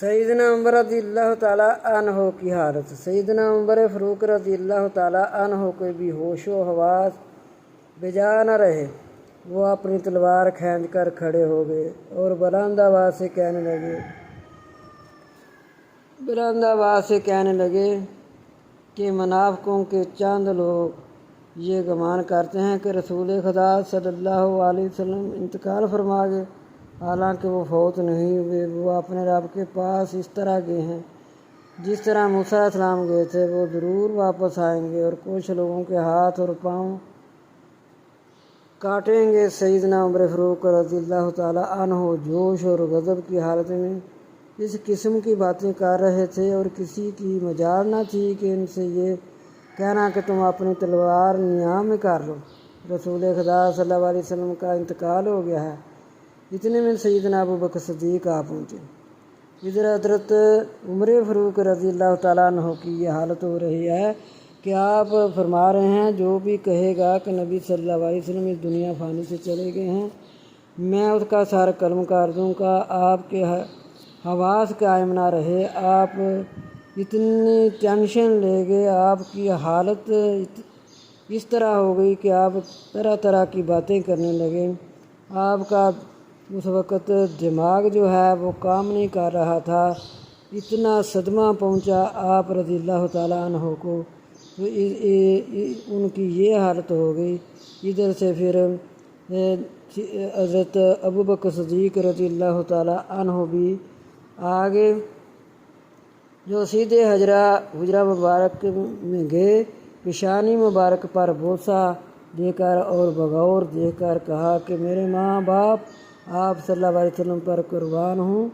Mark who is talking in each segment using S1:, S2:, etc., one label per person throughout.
S1: سیدنا عمر رضی اللہ تعالیٰ عنہ کی حالت۔ سیدنا عمر فاروق رضی اللہ تعالیٰ عنہ کو بھی ہوش و حواس بجا نہ رہے۔ وہ اپنی تلوار کھینچ کر کھڑے ہو گئے اور بلند آواز سے کہنے لگے کہ منافقوں کے چند لوگ یہ گمان کرتے ہیں کہ رسول خدا صلی اللہ علیہ وسلم انتقال فرما گئے، حالانکہ وہ فوت نہیں ہوئے۔ وہ اپنے رب کے پاس اس طرح گئے ہیں جس طرح موسیٰ علیہ السلام گئے تھے، وہ ضرور واپس آئیں گے اور کچھ لوگوں کے ہاتھ اور پاؤں کاٹیں گے۔ سیدنا عمر فاروق رضی اللہ تعالیٰ عنہ جوش اور غضب کی حالت میں اس قسم کی باتیں کر رہے تھے اور کسی کی مجال نہ تھی کہ ان سے یہ کہنا کہ تم اپنی تلوار نیام میں کر لو، رسول خدا صلی اللہ علیہ وسلم کا انتقال ہو گیا ہے۔ اتنے میں سیدنا ابوبکر صدیق آ پہنچے۔ ادھر حضرت عمر فاروق رضی اللہ تعالیٰ عنہ کی یہ حالت ہو رہی ہے کہ آپ فرما رہے ہیں جو بھی کہے گا کہ نبی صلی اللہ علیہ وسلم اس دنیا فانی سے چلے گئے ہیں، میں اس کا سر قلم کر دوں گا۔ آپ کے حواس قائم نہ رہے، آپ اتنی ٹینشن لے گئے، آپ کی حالت اس طرح ہو گئی کہ آپ طرح طرح کی باتیں کرنے لگے۔ آپ کا اس وقت دماغ جو ہے وہ کام نہیں کر رہا تھا، اتنا صدمہ پہنچا آپ رضی اللہ تعالیٰ عنہ کو، تو ان کی یہ حالت ہو گئی۔ ادھر سے پھر حضرت ابوبکر صدیق رضی اللہ تعالیٰ عنہ بھی آگے، جو سیدھے حجرہ مبارک میں گئے، پیشانی مبارک پر بوسہ دے کر اور بغور دیکھ کر کہا کہ میرے ماں باپ آپ صلی اللہ علیہ وسلم پر قربان ہوں،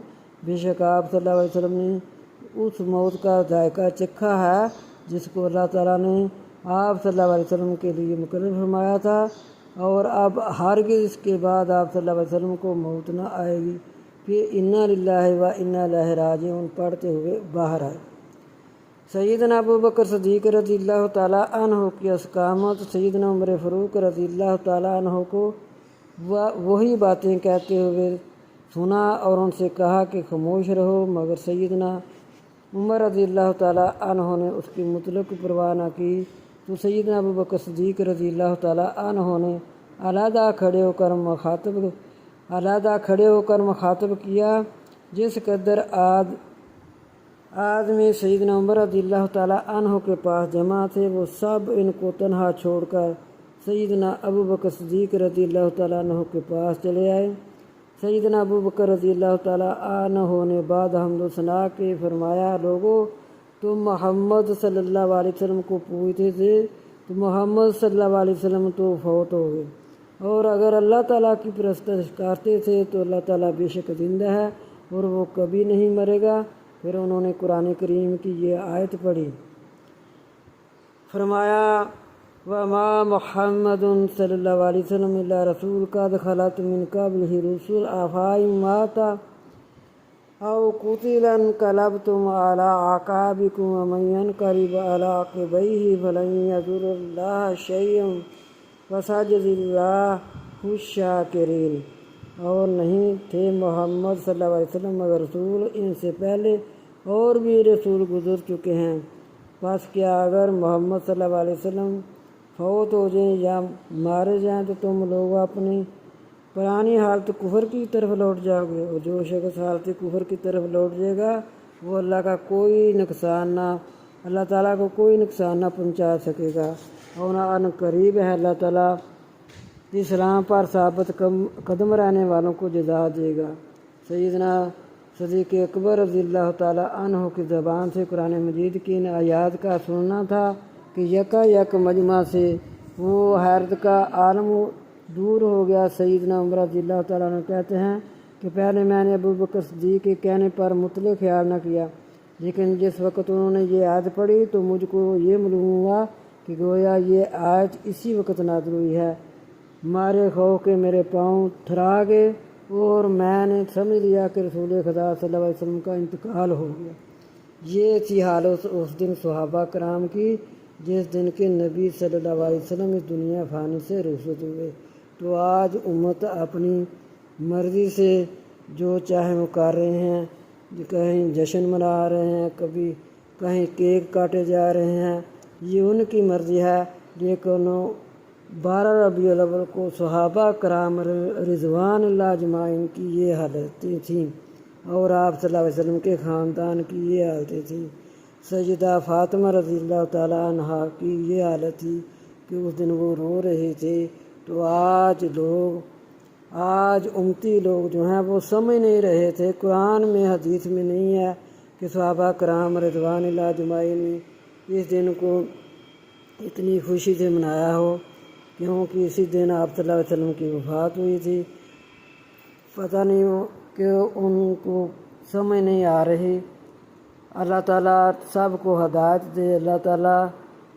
S1: بے شک آپ صلی اللہ علیہ وسلم نے اس موت کا ذائقہ چکھا ہے جس کو اللہ تعالیٰ نے آپ صلی اللہ علیہ وسلم کے لیے مقرر فرمایا تھا، اور اب ہرگز اس کے بعد آپ صلی اللہ علیہ وسلم کو موت نہ آئے گی۔ پھر انا للہ و انا الیہ راجعون پڑھتے ہوئے باہر آئے۔ سیدنا ابوبکر صدیق رضی اللہ تعالیٰ عنہ کی استقامت سیدنا عمر فاروق رضی اللہ تعالیٰ عنہ کو وہی باتیں کہتے ہوئے سنا اور ان سے کہا کہ خاموش رہو، مگر سیدنا عمر رضی اللہ تعالیٰ عنہ نے اس کی مطلق پرواہ نہ کی۔ تو سیدنا ابوبکر صدیق رضی اللہ تعالیٰ عنہ نے علیحدہ کھڑے ہو کر مخاطب کیا، جس قدر آدمی سیدنا عمر رضی اللہ تعالیٰ عنہ کے پاس جمع تھے، وہ سب ان کو تنہا چھوڑ کر سیدنا ابوبکر صدیق رضی اللہ تعالیٰ عنہ کے پاس چلے آئے۔ سیدنا ابوبکر رضی اللہ تعالیٰ عنہ نے بعد حمد و ثنا کے فرمایا، لوگو تم محمد صلی اللہ علیہ وسلم کو پوچھتے تھے تو محمد صلی اللہ علیہ وسلم تو فوت ہو گئے، اور اگر اللہ تعالیٰ کی پرستش کرتے تھے تو اللہ تعالیٰ بے شک زندہ ہے اور وہ کبھی نہیں مرے گا۔ پھر انہوں نے قرآن کریم کی یہ آیت پڑھی، فرمایا وَمَا مُحَمَّدٌ صلی اللہ علیہ وسلم إِلَّا رَسُولٌ قَدْ خَلَتْ مِن قَبْلِهِ الرُّسُلُ أَفَإِن مَّاتَ أَوْ قُتِلَ انقلبتم عَلَىٰ أَعْقَابِكُمْ وَمَن يَنقلب عَلَىٰ عَقِبَيْهِ فَلَن يَضُرَّ اللَّهَ شَيْئًا وَسَيَجْزِي اللَّهُ الشَّاكِرِينَ۔ اور نہیں تھے محمد صلی اللہ علیہ وسلم مگر رسول، ان سے پہلے اور بھی رسول گزر چکے ہیں، بس کیا اگر محمد صلی اللہ علیہ وسلم فوت ہو جائیں یا مارے جائیں تو تم لوگ اپنی پرانی حالت کفر کی طرف لوٹ جاؤ گے، اور جو شخص حالت کفر کی طرف لوٹ جائے گا وہ اللہ تعالیٰ کو کوئی نقصان نہ پہنچا سکے گا، اور نہ ان قریب ہے اللہ تعالیٰ اسلام پر ثابت قدم رہنے والوں کو جزا دے گا۔ سیدنا صدیق اکبر رضی اللہ تعالیٰ عنہ کی زبان سے قرآن مجید کی ان آیات کا سننا تھا کہ یک مجمع سے وہ حیرت کا عالم دور ہو گیا۔ سیدنا عمر رضی اللہ تعالیٰ عنہ کہتے ہیں کہ پہلے میں نے ابوبکر صدیق کے کہنے پر مطلق خیال نہ کیا، لیکن جس وقت انہوں نے یہ آیت پڑھی تو مجھ کو یہ معلوم ہوا کہ گویا یہ آیت اسی وقت نازل ہوئی ہے۔ مارے خوف کے میرے پاؤں تھرا گئے اور میں نے سمجھ لیا کہ رسول خدا صلی اللہ علیہ وسلم کا انتقال ہو گیا۔ یہ تھی حالت اس دن صحابہ کرام کی جس دن کے نبی صلی اللہ علیہ وسلم اس دنیا فانی سے رخصت ہوئے۔ تو آج امت اپنی مرضی سے جو چاہے وہ کر رہے ہیں، کہیں جشن منا رہے ہیں، کبھی کہیں کیک کاٹے جا رہے ہیں، یہ ان کی مرضی ہے۔ لیکن 12 ربیع الاول کو صحابہ کرام رضوان اللہ اجمعین کی یہ حالتیں تھیں، اور آپ صلی اللہ علیہ وسلم کے خاندان کی یہ حالتیں تھیں۔ سیدہ فاطمہ رضی اللہ تعالیٰ عنہا کی یہ حالت تھی کہ اس دن وہ رو رہے تھے۔ تو آج امتی لوگ جو ہیں وہ سمجھ نہیں رہے تھے، قرآن میں حدیث میں نہیں ہے کہ صحابہ کرام رضوان اللہ اجمعین نے اس دن کو اتنی خوشی سے منایا ہو، کیونکہ اسی دن آپ صلی اللہ علیہ وسلم کی وفات ہوئی تھی۔ پتہ نہیں کہ ان کو سمجھ نہیں آ رہی۔ اللہ تعالیٰ سب کو ہدایت دے، اللہ تعالیٰ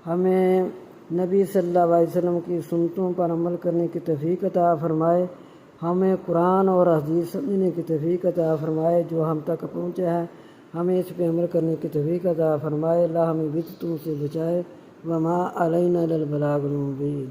S1: ہمیں نبی صلی اللہ علیہ وسلم کی سنتوں پر عمل کرنے کی توفیق عطا فرمائے، ہمیں قرآن اور حدیث سمجھنے کی توفیق عطا فرمائے جو ہم تک پہنچا ہے، ہمیں اس پہ عمل کرنے کی توفیق عطا فرمائے۔ اللہ ہمیں بدعتوں سے بچائے۔ وما علینا الا البلاغ المبین۔